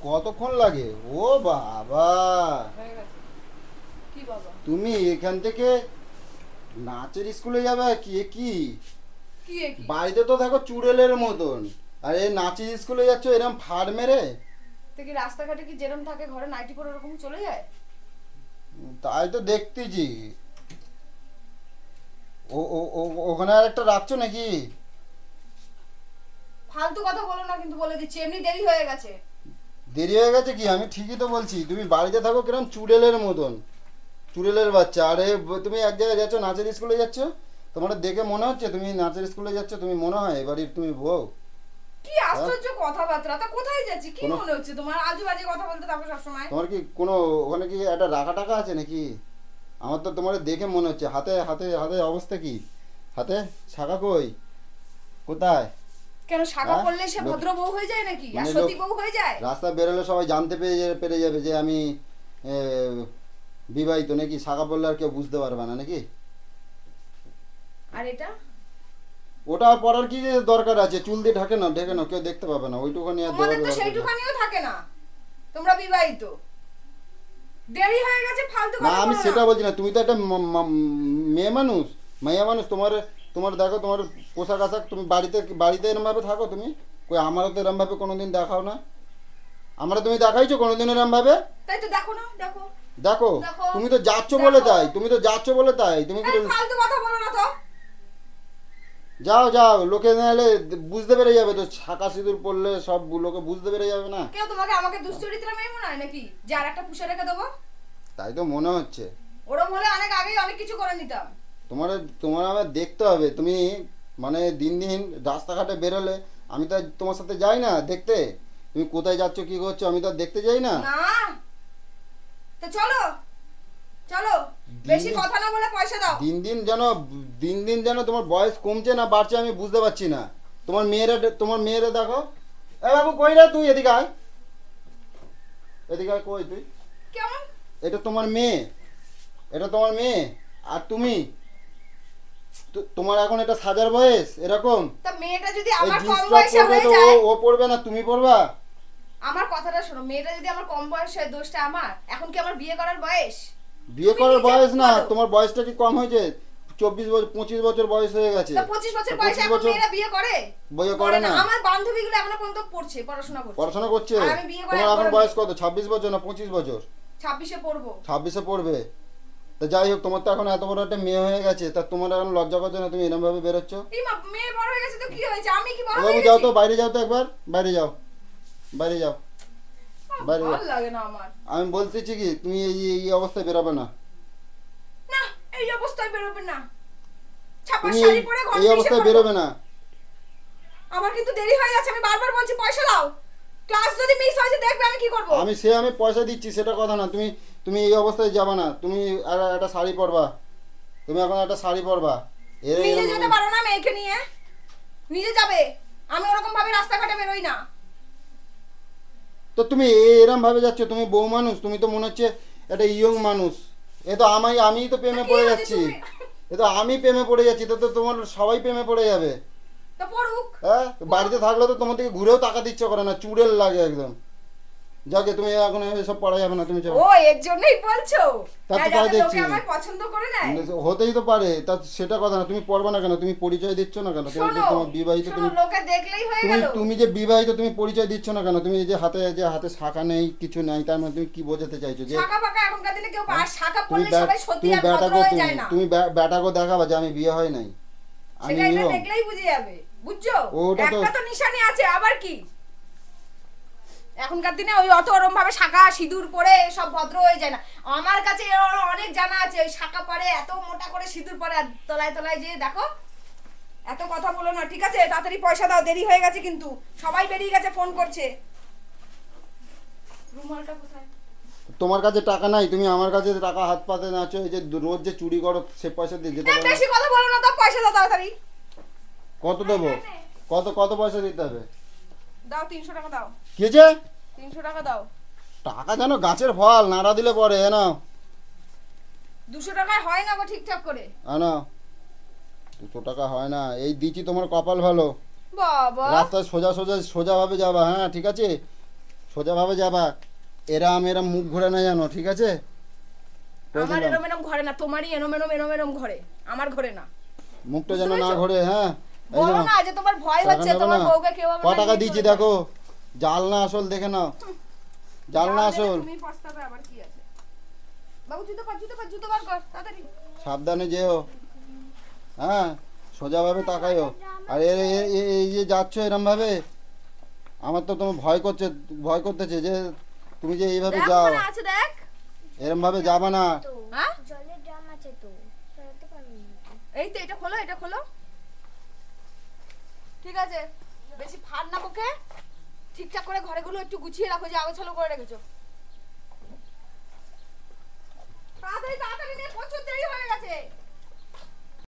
কতক্ষণ লাগে? ও বাবা, কি বাবা? তুমি এখান থেকে নাচের স্কুলে যাবে? কি কি কি কি বাড়িতে তো থাকো চুড়েলের মতন, আর এই নাচের স্কুলে যাচ্ছ এরম ফাড় মেরে? তো কি রাস্তাঘাটে কি যেরকম থাকে ঘরে নাইটি পরে ওরকম চলে যায়? তাই তো দেখতেছি। ও ও ও- ওখানে আর একটা রাখছো নাকি? ফালতু কথা বলো না কিন্তু, বলে দিচ্ছি এমনি দেরি হয়ে গেছে। দেরি হয়ে গেছে কি? আমি ঠিকই তো বলছি, তুমি বাড়িতে থাকো কিরম চুড়েলের মতন, চুড়েলের বাচ্চা। আরে তুমি এক জায়গায় যাচ্ছ, নাচের স্কুলে যাচ্ছ, তোমার দেখে মনে হচ্ছে তুমি নাচের স্কুলে যাচ্ছ? তুমি মনে হয় এবাড়ির তুমি বউ? কি আশ্চর্য কথাবার্তা! তা কোথায় যাচ্ছি? কি কোনো- মনে হচ্ছে তোমার আজু বাজে কথা বলতে থাকো সবসময়? তোমার কি কোনো ওখানে কি একটা রাখা টাকা আছে নাকি? আমার তো তোমার দেখে মনে হচ্ছে। হাতে হাতে হাতে অবস্থা কি? হাতে শাখা কই? কোথায়? কেন শাখা হ্যাঁ? পড়লে সে ভদ্র বউ হয়ে যায় নাকি? আর মানে সতী লোক বউ হয়ে যায়? রাস্তা বেরোলে সবাই জানতে পেরে যাবে যে আমি এ, বিবাহিত নাকি? শাখা পড়লে আর কেউ বুঝতে পারবে না নাকি? আর এটা ওটা আর পরার কি যে দরকার আছে? চুল দিয়ে ঢাকে না, ঢেকে না, কেউ দেখতে পাবে না, ওইটুখানি আর তোমাদের দেওয়ার তো দরকার নেই। সেইটুখানিও থাকে না, তোমরা বিবাহিত। দেরি হয়ে গেছে, ফালতু না, কথা আমি বলো সেটা না। বলছি না। তুমি তো একটা মেয়ে মানুষ, মাইয়া মানুষ। তোমার তোমার দেখো, তোমার পোশাক আশাক, তুমি বাড়িতে বাড়িতে এরম ভাবে থাকো তুমি? কই আমারও তো এরম ভাবে কোনোদিন দেখাও না। আমরা তুমি দেখাইছো কোনোদিন এরম ভাবে? তাই তো দেখো না, দেখো দেখো, দেখো, তুমি তো যাচ্ছ দেখো। বলে তাই, তুমি তো যাচ্ছ বলে তাই, তুমি কি এই ফালতু কথা বলো না তো। যাও যাও, লোকে নাহলে বুঝতে পেরে যাবে তো। শাঁখা সিঁদুর পড়লে সব লোকে বুঝতে পেরে যাবে না? কেউ তোমাকে আমাকে দুশ্চরিত্রা মেয়ে মনে হয় নাকি যে আর একটা পুষে রেখে দেবো? তাই তো মনে হচ্ছে। ওরম হলে অনেক আগেই অনেক কিছু করে নিতাম। তোমার তোমার আমার দেখতে হবে। তুমি মানে দিন দিন রাস্তাঘাটে বেরোলে আমি তো আর তোমার সাথে যাই না দেখতে। তুমি কোথায় যাচ্ছ কি করছো আমি তো আর দেখতে যাই না। না তো চলো চলো, বেশি কথা না বলে পয়সা দাও। দিন দিন যেন দিন দিন যেন তোমার বয়স কমছে না বাড়ছে আমি বুঝতে পারছি না। তোমার মেয়েরা দেখো। এ বাবু কই রে তুই? এদিকে আয়, এদিকে আয়। কই তুই? কেমন? এটা তোমার মেয়ে, এটা তোমার মেয়ে। আর তুমি তোমার এখন এটা সাজার বয়স এরকম? তা মেয়েটা যদি এই আমার জিন্স কম টপ বয়সে পরবে হয়ে তো যায়? ও পরবে না, তুমি পরবা? আমার কথাটা শোনো, মেয়েটা যদি আমার কম বয়স হয় দোষটা আমার। এখন কি আমার বিয়ে করার বয়স? বিয়ে তুমি করার নিজে বয়স না, বলো। তোমার বয়সটা কি কম হয়েছে? 24 বছর 25 বছর বয়স হয়ে গেছে। তা 25 বছর তা বয়সে 25 এখন বছর মেয়েরা বিয়ে করে? বিয়ে করে না। আমার বান্ধবীগুলো এখনো পর্যন্ত পড়ছে, পড়াশোনা করছে। পড়াশোনা করছে? আর আমি বিয়ে করে তোমার এখন একবারে বয়স কত? 26 বছর না 25 বছর? 26-এ পড়বো। 26-এ পড়বে। তা যাই হোক, তোমার তো এখন এত বড় একটা মেয়ে হয়ে গেছে, তা তোমার এখন লজ্জা করছে না? তুমি এরকম ভাবে বেরোচ্ছ। এই মা, মেয়ে বড় হয়ে গেছে তো কি হয়েছে? আমি কি বড় ও হয়ে বাবু গেছি? যাও তো, বাইরে যাও তো একবার, বাইরে যাও, বাইরে যাও, বাইরে যাও। ভালো লাগে না আমার। আমি বলতেছি কি, তুমি এই অবস্থায় বেরোবে না। না, এই অবস্থায় বেরোবে না। ছাপা তুমি শাড়ি পরে ঘর এই থেকে অবস্থায় এসে বেরোবে না। আমার কিন্তু দেরি হয়ে যাচ্ছে, আমি বারবার বলছি পয়সা দাও। ক্লাস যদি মিস হয়ে যায় দেখবে আমি কি করব। আমি পয়সা দিচ্ছি সেটা কথা না। তুমি তুমি এই অবস্থায় যাবা না। তুমি আর একটা শাড়ি পরবা। তুমি এখন একটা শাড়ি পরবা। নিজে যেতে পারো না মেয়েকে নিয়ে? নিজে যাবে। আমি ওরকম ভাবে রাস্তাঘাটে বেরোই না। তো তুমি এরম ভাবে যাচ্ছ? তুমি বউ মানুষ, তুমি তো মনে হচ্ছে একটা ইয়ং মানুষ। এ তো আমি তো প্রেমে কি পড়ে হয়েছে যাচ্ছি। তুমি? এ তো আমি প্রেমে পড়ে যাচ্ছি, তো তো তোমার সবাই প্রেমে পড়ে যাবে। তো পড়ুক। হ্যাঁ, বাড়িতে থাকলে তো তোমার দিকে ঘুরেও তাকাতে ইচ্ছে করে না, চুড়েল লাগে একদম। যাকে তুমি এখন এসব পড়া যাবে না, তুমি চলো। ও এর জন্যই বলছো? তা তো হ্যাঁ, তাই যাতে দেখছি। লোকে আমায় পছন্দ করে নেয়। হতেই তো পারে, তা সেটা কথা না। তুমি পড়বে না কেন? তুমি পরিচয় দিচ্ছ না কেন? তুমি যে শোনো, তোমার বিবাহিত, শোনো, তুমি লোকে দেখলেই হয়ে তুমি গেল। তুমি যে বিবাহিত তুমি পরিচয় দিচ্ছ না কেন? তুমি এই যে হাতে শাখা নেই, কিছু নেই, তার মানে তুমি কি বোঝাতে চাইছো? যে শাখা ফাঁকা এখনকার দিনে কেউ আর শাখা তুমি পড়লে সবাই সত্যি তুমি আর ভদ্র হয়ে যায় না। তুমি ব্যাটাকে দেখাবা যে আমি বিয়ে হয় নাই, আমি সেটা এটা নিয়ম। দেখলেই বুঝে যাবে, বুঝছো? ওটা তো- একটা তো নিশানি আছে, আবার কি? এখনকার দিনে ওই অত ওরম ভাবে শাখা সিঁদুর পরে সব ভদ্র হয়ে যায় না। আমার কাছে অনেক জানা আছে ওই শাখা পরে এত মোটা করে সিঁদুর পরে আর তলায় তলায় যে দেখো। এত কথা বলো না, ঠিক আছে? তাড়াতাড়ি পয়সা দাও, দেরি হয়ে গেছে কিন্তু। সবাই বেরিয়ে গেছে, ফোন করছে। রুমালটা কোথায়? তোমার কাছে টাকা নাই, তুমি আমার কাছে টাকা হাত পাতে নাচো। এই যে রোজ যে চুরি করো সে পয়সা দিয়ে যেতে পারো না। বেশি কথা বলো না তো, পয়সা দাও তাড়াতাড়ি। কত দেবো? কত কত পয়সা দিতে হবে? দাও 300 টাকা দাও। কি হয়েছে? 300 টাকা দাও। টাকা যেন গাছের ফল, নাড়া দিলে পরে। নাও 200 টাকায় হয় না গো ঠিকঠাক করে। নাও, 200 টাকা হয় না। এই দিচ্ছি, তোমার কপাল ভালো। বাবা, রাস্তায় সোজা সোজা সোজা ভাবে যাবা, হ্যাঁ ঠিক আছে? সোজাভাবে যাবা, এরম এরম মুখ ঘুরে না জানো, ঠিক আছে? বলে আমার দিলাম। এরম এরম ঘরে না, তোমারই এরম এরম এরম এরম ঘরে, আমার ঘরে না। মুখটা বুঝতে যেন না পেরেছো? ঘোরে, হ্যাঁ। এই বলো নাও, না যে তোমার ভয় টাকা হচ্ছে, নেবে তোমার না? বউকে কেউ আবার ক টাকা লাগিয়ে দিচ্ছি চলে যায়। দেখো, জাল না আসল দেখে নাও, জাল না যা দেবে আসল। তুমি পস্তাবে, আবার কি আছে? বাবু জুতো বার কর তাড়াতাড়ি। সাবধানে যেও, হ্যাঁ, সোজাভাবে তাকাইও। আর এই যে যাচ্ছ এরম ভাবে, আমার তো তোমার ভয় করতেছে যে তুমি যে এইভাবে দেখ যাও, ওখানে আছে, দেখ। এরম ভাবে যাবা না। হ্যাঁ জলের ড্রাম আছে তো, সরাতে পারবো না। এই তো, এটা খোলো, এটা খোলো। ঠিক আছে, বেশি ফার না বকে, ঠিকঠাক করে ঘরেগুলো একটু গুছিয়ে রাখো, যে আগোছালো করে রেখেছো। তাড়াতাড়ি তাড়াতাড়ি নিয়ে, প্রচুর দেরি হয়ে গেছে।